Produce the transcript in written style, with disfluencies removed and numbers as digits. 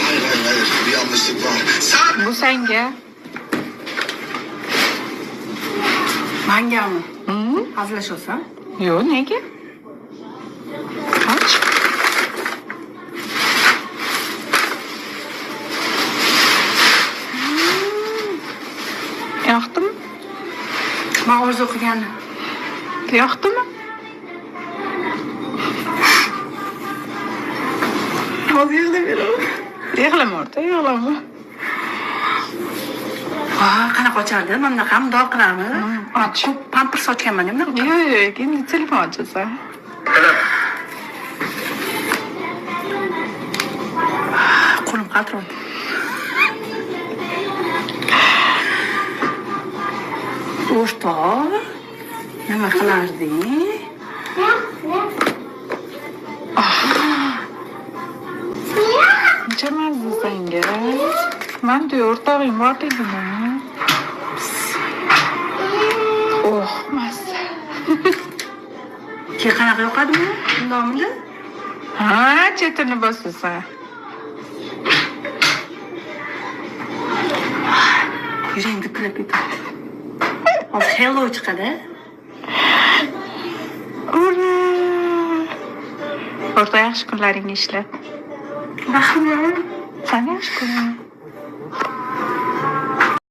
Hayır, bir yanlışlık var. Sen... Bu senge. Manga mı? Hı? Hazırlaşıyorsan. Yo, nega? Aç. Yoqdi mi? Ben orada okuyan. Yoqdi mi? Hozir yig'layveraman. Yig'lama o'rta, yig'lama. Qanaqa ochardi? Mana bunaqa mundoq qilamiz. Och. Pampers ochganman endi. Yo'q, endi telefon ochasan. Qo'lim qaltirayapti. O'rtoq, nima qilarding? Necha mazza senga? Manda o'rtog'ing bor dedimi? Oh, mazza. Keyin qanaqa yoqadimi? Undaqmidi? Ha, chetini bosasan. Yuragim duplab ketadi. Hozir hello chiqadi. Ura! O'rta yaxshi kunlaringni ishla. Rahmat. Sen yaxshi kun.